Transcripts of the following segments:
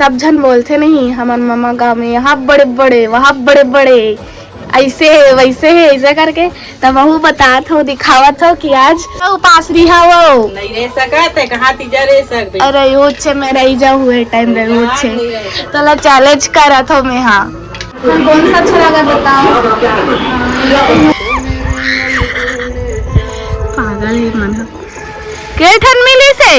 सब जन बोलते नहीं हमार मामा गाँव में यहाँ बड़े बड़े वहाँ बड़े बड़े ऐसे है वैसे है ऐसे करके तब वह बतात हो दिखावत हो कि आज उपास रिहा वो नहीं रह सकते कहाँ तीजा रह सकते। अरे वो छे मैं रही जाऊँ हुए टाइम रहे वो छे तो चैलेंज करा था मैं। हाँ कौन सा अच्छा लगा बताओ। पागल है मन के ठन मिली से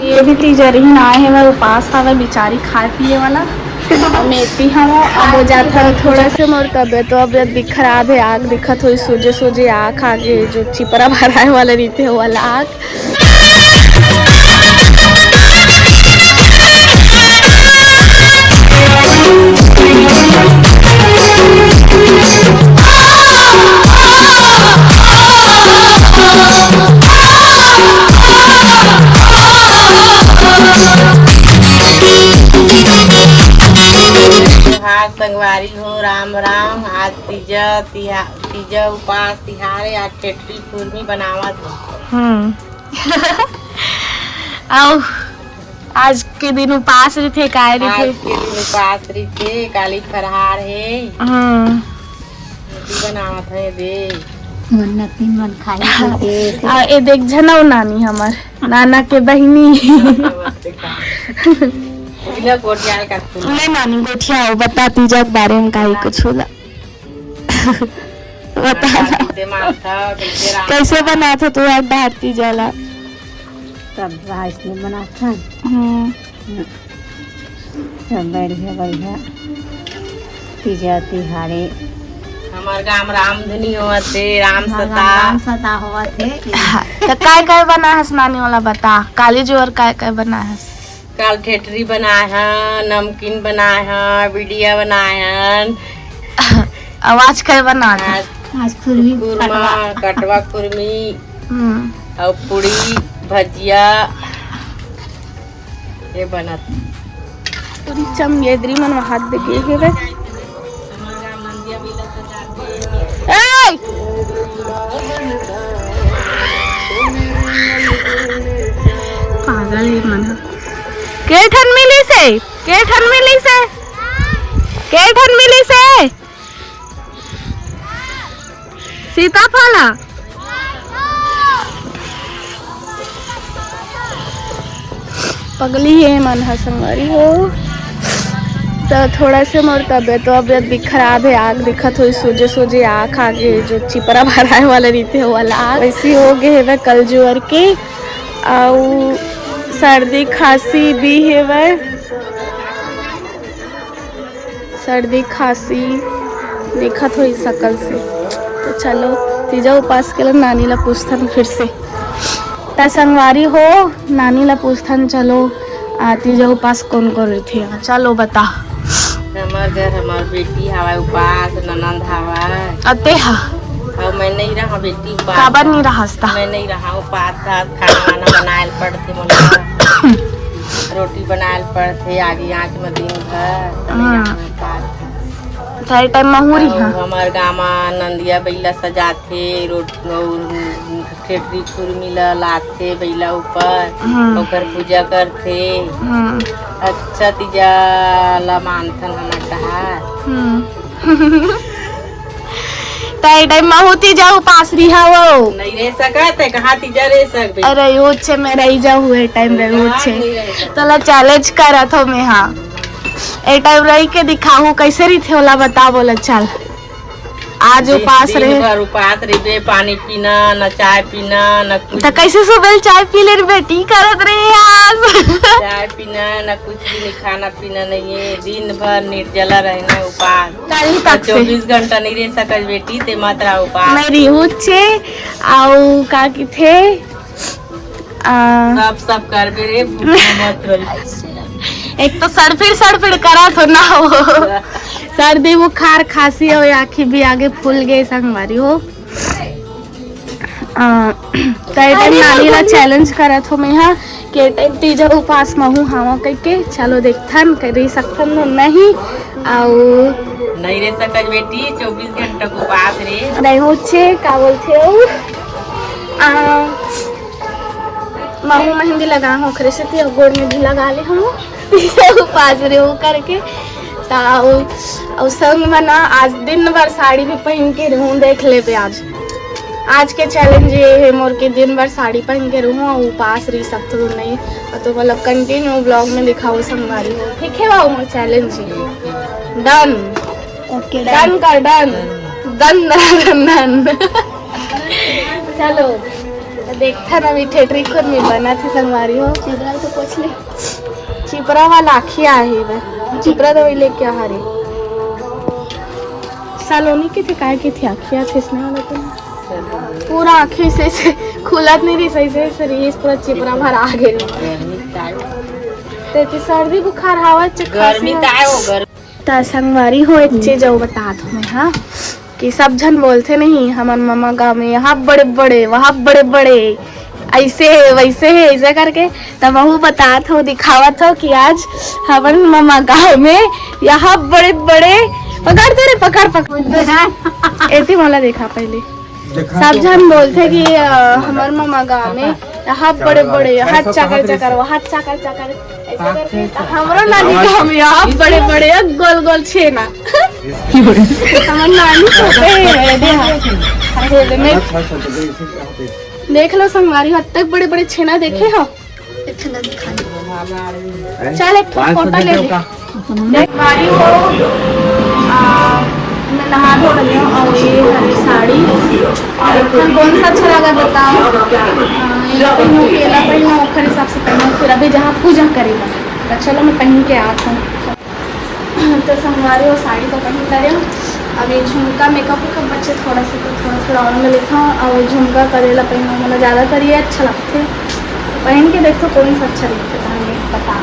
ये भी तीजर ही ना है वह उपास था वह बेचारी खाए पिए वाला मेथी हवा अब हो जाता है थोड़ा से मोर तबियत तो अब भी खराब है आग दिखत हुई सोजे सोजे आँख आगे जो चिपरा भराए वाला रहते हो वाला आँख। संगवारी हो राम राम। आज तीजा उपास तिहारे आज ठेठरी फुरमी बनावत हो। आओ आज के दिन उपास थे काय थे आज के दिन उपास थे काली फरहार है बनावत है दे मन खाई ए देख जनौ नानी हमार नाना के बहिनी नानी गोठिया हो बता तीजा के बारे में काई कुछ होला बता कैसे बना था तू आज भारती जला सब राइस में बना था सब बढ़िया बढ़िया तीजा तिहारे हमार गाँव रामधनी होते राम सता होते। तो काय बना है नानी वाला बता काली जोर काय बना है। काल ठेठरी बनाए हैं नमकीन बनाए हैं बिडिया बनाए हैं। आवाज काय बना है आज फुरमी कटवा कुरमी और पूड़ी भजिया ये बना पूरी चमगेदरी मन हाथ दे के है पागल है मन के ठन मिली से सीताफल पगली है मन हसंगरी हो तो थोड़ा से मोर तबियत भी खराब है आग दिखत हुई सोजे सोजे आँख आगे जो चिपरा भराए वाला रहते हो वाला आँख वैसी हो गए है कल जोर के और सर्दी खांसी भी है वह सर्दी खांसी दिखत हुई सकल से। तो चलो तीजा उपास के लिए नानी ला पूछथन फिर से ता संगवारी हो नानी ला पूछथन चलो तीजा उपास कौन कर रही थी चलो बता। हमार घर हमार बेटी हवा उपास ननंद हवा अते हा और मैं नहीं रहा बेटी उपास काबर नहीं रहा मैं नहीं रहा उपास था खाना वाना बनाए पड़ते मुझे रोटी बनाए पड़ते आगे आँच में दिन भर थाई टाइम महूरी हां हमार गाँव नंदिया बैला सजाते ठेठरी फुरमी लाते बैला ऊपर ओकर पूजा करते अच्छा तीजा ला मानथन हमार कहा ताई टाइम महू तीजा उपास रिहा वो नहीं रह सकते कहाँ तीजा रह सकते। अरे वो छे मैं रही जाऊँ हुए टाइम रहे वो छे तो चैलेंज करा था मैं। हाँ ए टाइम रही के दिखाऊं कैसे रही थे वाला बता बोला चल आज उपास रहे उपास रहे पानी पीना न चाय पीना न कुछ तो कैसे सुबह चाय पी ले बेटी करत रही आज चाय पीना न कुछ भी नहीं खाना पीना नहीं है दिन भर निर्जला रहना उपास 24 घंटा नहीं रह सकत बेटी ते मात्रा उपास मैं रिहू छे आउ का की थे सब कर बे रे मत रही एक तो सड़फिड़ करा तो ना हो सर्दी बुखार खांसी हो आँखें भी आगे फूल गए संगवारी हो नानी ला चैलेंज करा थो मैं यहाँ के टाइम तीजा उपास में हूँ हाँ करके चलो देखथन कर सकथन नहीं आउ नहीं रह सकत बेटी 24 घंटा उपास रे नहीं हो छे का बोलथे महू मेहंदी लगा हूँ ओकरे से थी और गोड़ में भी लगा ले हूँ पास रे वो करके और संग में ना आज दिन भर साड़ी भी पहन के रहूँ। देख ले पे आज के चैलेंज ये है मोर के दिन भर साड़ी पहन के रहूँ और उपास रही सकते हो नहीं और तो मतलब कंटिन्यू ब्लॉग में दिखाओ संगवारी हो। ठीक है वो मोर चैलेंज डन। ओके डन कर डन डन डन डन। चलो देखता ना मीठे ट्रिक खुद में बना थी संगवारी हो। चिपरा तो पूछ ले चिपरा वाला आखिया है वह चिपरा तो वही लेके आ रही सलोनी की थी काय की थी आखिया थी इसने वाला तो पूरा आँखें से खुलत नहीं रही सही से रीस पूरा चिपरा भर आ गई। तो सर्दी बुखार हवा गर्मी ता संगवारी हो एक चीज और बता दो मैं हाँ कि सब जन बोलते नहीं हमारे मामा गाँव में यहाँ बड़े बड़े वहाँ बड़े बड़े ऐसे है वैसे है ऐसे करके तब वह बता था दिखावा था कि आज हमारे मामा गाँव में यहाँ बड़े बड़े पकड़ तेरे पकड़ ऐसी वाला देखा पहले सब जन बोलते कि हमारे मामा गाँव में यहाँ बड़े बड़े हाथ चकर चकर वहाँ चकर चकर ऐसे करके हमारा नानी गाँव में यहाँ बड़े बड़े गोल गोल छेना हमारे नानी देख लो संगवारी हद तक बड़े बड़े छेना देखे हो। चल एक फोटो ले संगवारी हो मैं नहा धो रही हूँ और ये हरी साड़ी कौन सा अच्छा लगा बताओ। केला पहना ओखर हिसाब से पहना फिर अभी जहाँ पूजा करेगा तो चलो मैं पहन के आता हूँ। तो संगवारी हो साड़ी तो पहन करे अभी झुमका मेकअप वेकअप बच्चे थोड़ा सा और में लिखा और झुमका करेला पहना मतलब ज़्यादातर ये अच्छा लगते पहन के देखो कौन सा अच्छा लगता है बता।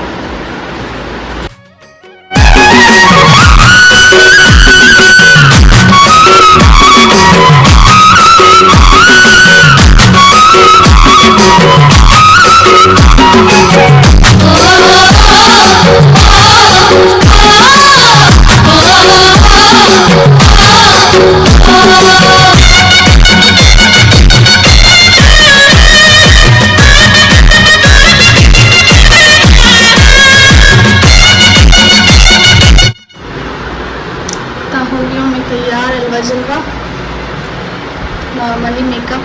नॉर्मली मेकअप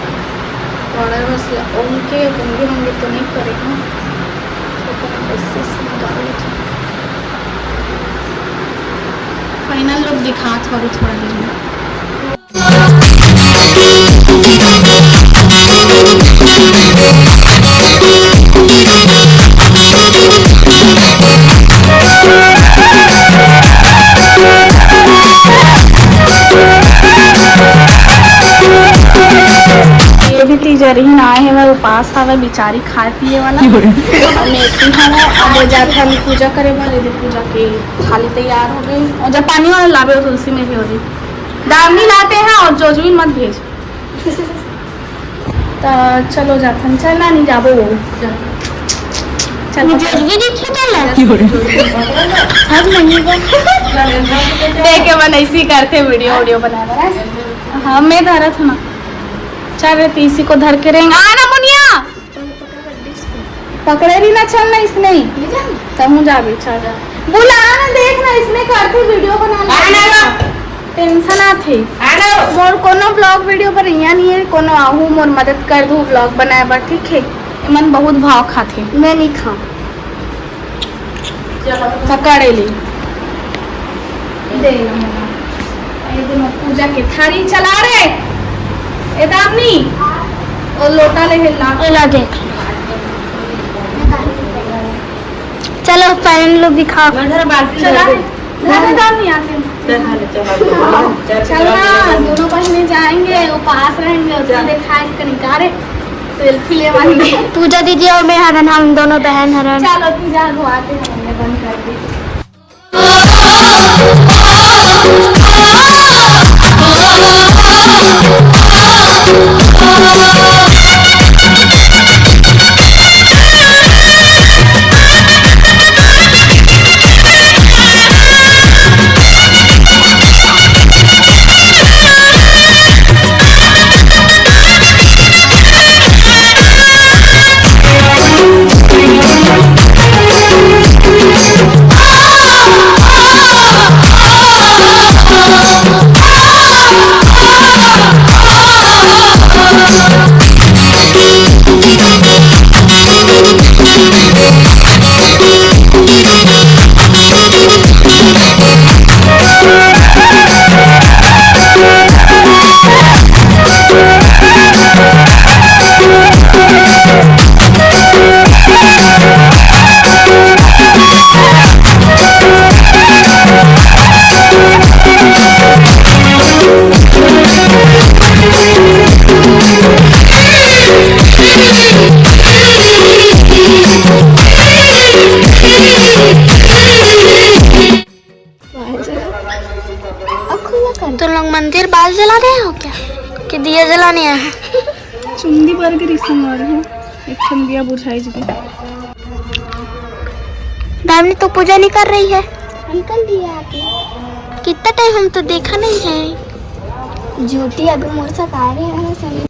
पाउडर बस उनके होंगे तो नहीं करेगा फाइनल लुक दिखा थोड़ी थोड़ा देर में। जरिन आए हैं वह उपास था वह बेचारी खाए पिए वाला मेथी अब जाते हम पूजा करे वाले पूजा के थाली तैयार हो गई और जब पानी वाला लावे तो उसी में भी हो गई दामनी लाते हैं और जोजवीन मत भेज तो चलो जाते चल ना नहीं जाबो देख के मन ऐसी करते वीडियो बना हाँ मैं धरत हूँ ना चल रहे इसी को धर के रहेंगे आना मुनिया पकड़े भी ना चलना इसने तब हूँ जा बुला ना देखना इसने करते वीडियो बना टेंशन आते मोर कोनो ब्लॉग वीडियो पर नहीं है कोनो आहू मोर मदद कर दूँ ब्लॉग बनाए बर ठीक है मन बहुत भाव खाते मैं नहीं खाऊं पकड़े ली पूजा के थारी चला रहे ए दामनी और लोटा ले ला देख चलो फाइनल लुक दिखाओ चला दामनी आके चलना दोनों बहने जाएंगे वो पास रहेंगे और दिखाए निकाले सेल्फी ले पूजा दीजिए और मैं हरन हम दोनों बहन हरन चलो पूजा धोआते हैं बंद कर दी। दिया जलाने है चुंदी पर के रिश्ते मार है एक ठन दिया बुझाई जी दामनी तो पूजा नहीं कर रही है अंकल दिया आपने कितना टाइम हम तो देखा नहीं है झूठी अभी मोरसा खा रहे हैं सभी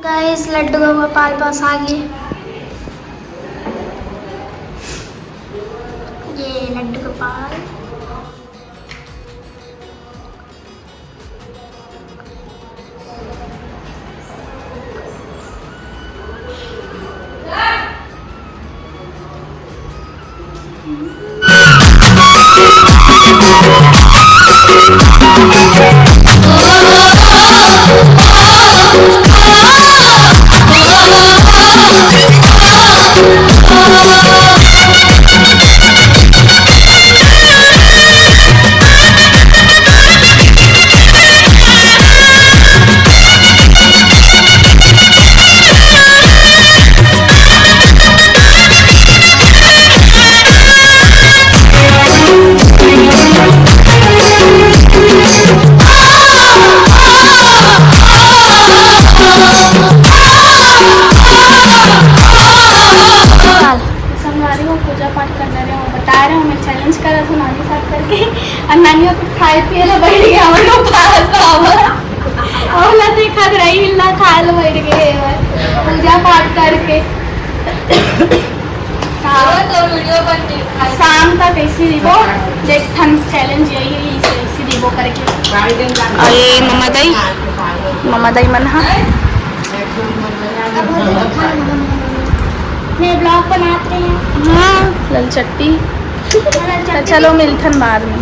गाइस लड्डू गोपाल पास आ गए ये लड्डू गोपाल अन्नानियों को खाए पिए ला बैठ गया हम लोग पास और ना देखा रही हिलना खाए ला बैठ गए पूजा पाठ करके तो वीडियो बनती शाम तक ऐसी दीबो देखथन चैलेंज यही है ऐसी दीबो करके और ये मम्मा दाई मन हा मैं ब्लॉग बनाते हैं हाँ लल चट्टी चलो मिलथन बाद में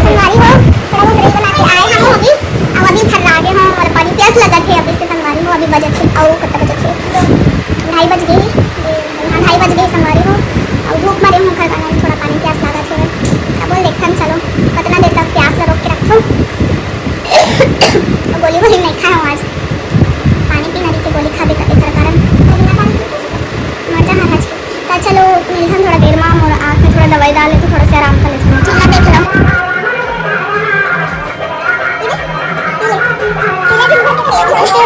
संगवारी हो थोड़ा बहुत बना के आए हम अभी अब अभी घर लागे हम और पानी प्यास लगा थे अभी से संगवारी हो अभी बजे थे और कत बजे थे 2:30 बज गए हां 2:30 बज गए संगवारी हो और धूप मारे हम घर बना थोड़ा पानी प्यास लगा थे अब बोल देखथन चलो कितना देर तक प्यास रोक के रखो गोली गोली नहीं खाओ आज पानी पीना की गोली खा देता तेरा कारण मजा आ रहा है चलो मिलथन थोड़ा देर में और आँख में थोड़ा दवाई डाले तो थोड़ा सा आराम कर लेते हैं चूल्हा देख रहा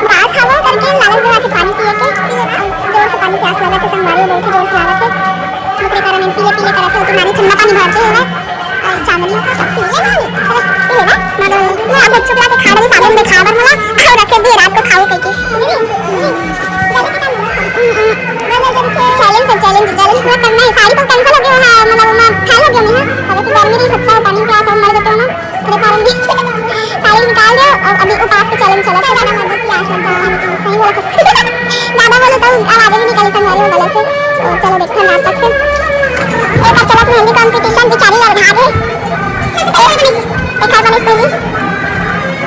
बात हवा करके लाल बना के पानी पिए के जोर से पानी प्यास लगा के संगवारी बहुत जोर से लगा के मुझे कारण पीले पीले करा था तो नानी ठंडा पानी भरते हुए और चांदनी का पीले ना मगर मैं आज चुपला के खा रही सामने में खावर मला और रखे दिए रात को खाओ करके चैलेंज पूरा करना है सारी तो कैंसिल हो गया है मतलब मैं फेल हो गया मैं अगर तो गर्मी नहीं सकता पानी प्यास और मर जाता हूं ना मेरे कारण भी सारी निकाल दो और अभी उपास के चैलेंज चला था ना मदद प्यास लगता सही बोला दादा बोले तो आवाज भी निकली संभाली गले से तो चलो देखते हैं लास्ट तक से एक बार चला मेहंदी कंपटीशन बेचारी लड़ भागे एक बार बनी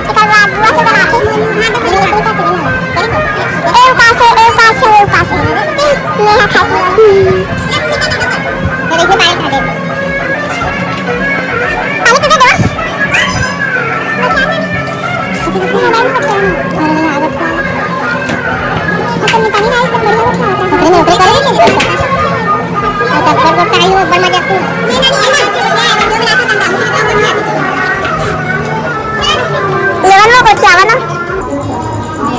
एक बार बुआ से बना के उपास नेहा खाती मेरे को पानी खा दे पानी तो दे दो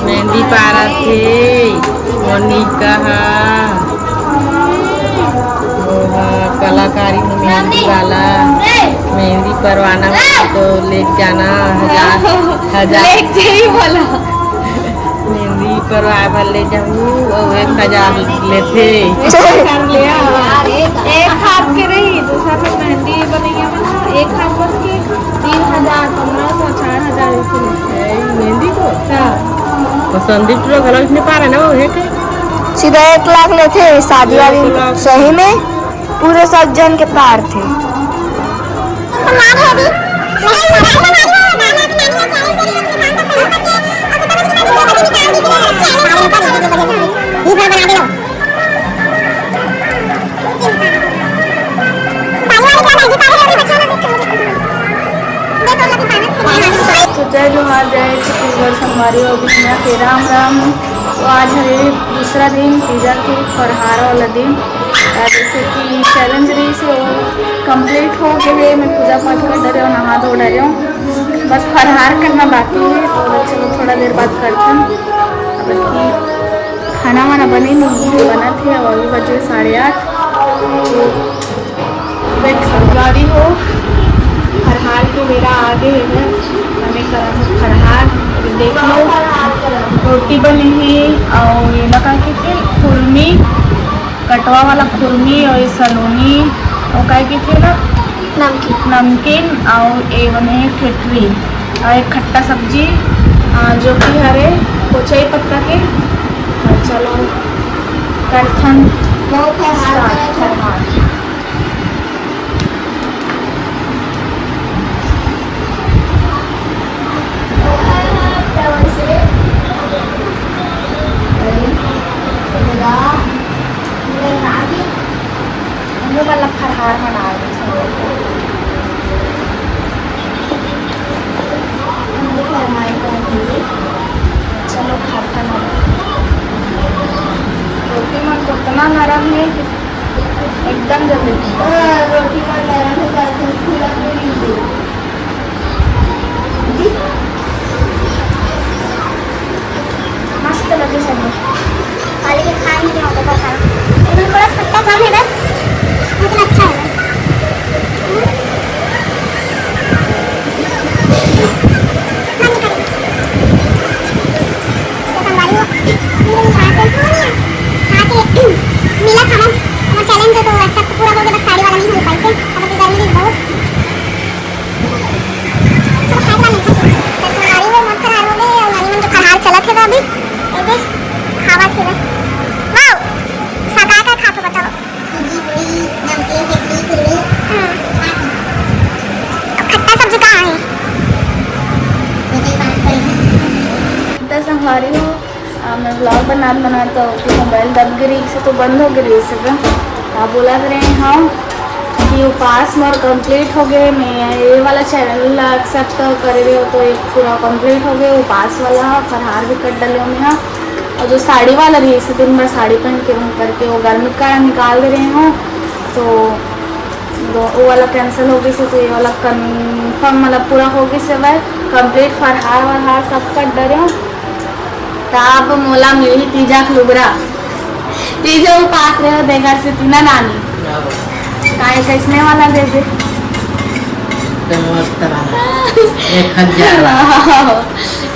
मेहंदी पारा थे मोनिका कलाकारी में मेहंदी वाला मेहंदी परवाना तो ले जाना 1000 बोला मेहंदी परवाए पर ले जाऊँ और 1000 लेते एक हाथ के रही दूसरा पे मेहंदी बनैया बना एक हाथ बस की 3000 1500 4000 ऐसे मेहंदी को तो संदीप लोग गला इसने पारा ना वो है के सीधा 1 लाख लेते शादी वाली सही में पूरे सब जन के पार थे जय जोहार जय छत्तीसगढ़ संगवारी और बिना के राम राम। तो आज है दूसरा दिन पिज़्ज़ा के फरहार वाला दिन। जैसे कि चैलेंज रही से वो कंप्लीट हो गए। मैं पूजा पाठ कर रही हूँ, नहा धो रही हूँ, बस फरहार करना बाकी है। तो चलो थोड़ा देर बाद करते हैं। अब खाना वाना बने नहीं है, बना थे। और अभी बजे 8:30। तो वेट गाड़ी हो फरहार के मेरा आगे है। हमें करा हूँ फरहार। देख लो रोटी बनी है और ये लगा के थे खुरमी, कटवा वाला खुरमी और ये सलोनी और क्या के थे ना नमकीन और ये बने ठेठरी और एक खट्टा सब्जी जो कि हरे कोचई पत्ता के। चलो करथन स्टार्ट। वाला फरहार बना रहे चलो खाता ना। रोटी मन तो इतना नरम है कि एकदम जल्दी रोटी मन नरम है। मस्त लगे सब खाली के खाए नहीं होता था लेकिन थोड़ा खट्टा कम है बस लेकिन अच्छा है। मिला खाना हमारा चैलेंज है तो अच्छा पूरा हो गया, बस साड़ी वाला नहीं हो पाई थे। अब गर्मी भी बहुत चलो खाए वाला नहीं खाते तो साड़ी वो मत खराब हो गई और नानी मन जो फरहार चला थे अभी एक खावा थे वाओ सका का खा तो बताओ नमकीन ठेठरी अब खट्टा सब्जी कहाँ है इतना संभारी हो। मैं ब्लॉग बनाता हूँ मोबाइल दब गिरी से तो बंद हो गई सब। आप बोला रहे हैं हाँ कि उपवास मोर कंप्लीट हो गए। मैं ये वाला चैनल एक्सेप्ट कर रही हो तो एक पूरा कंप्लीट हो गए। उपवास वाला फरहार भी कट डाले मैं हाँ। और जो साड़ी वाला रही इसी दिन भर साड़ी पहन के करके वो गर्मी का निकाल दे रहे हो तो वो वाला कैंसिल हो गई से। तो ये वाला कन्फर्म मतलब पूरा हो गई से भाई कंप्लीट फरहार वरहार सब कट डरे हो। तब मोला मिली तीजा खुबरा तीजा पास रहे हो देगा से तीना नानी काहे कैसने वाला दे दे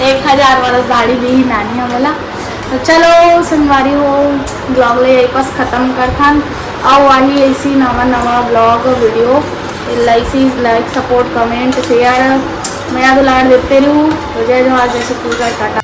1000 वाला साड़ी दी ही नानी है बोला। तो चलो संगवारी हो ब्लॉग ले यही पास ख़त्म कर था। और वही ऐसी नवा blog video like support comment share मैं दुलार देते रहूँ। तो जय जवाहर जैसे पूजा टाटा।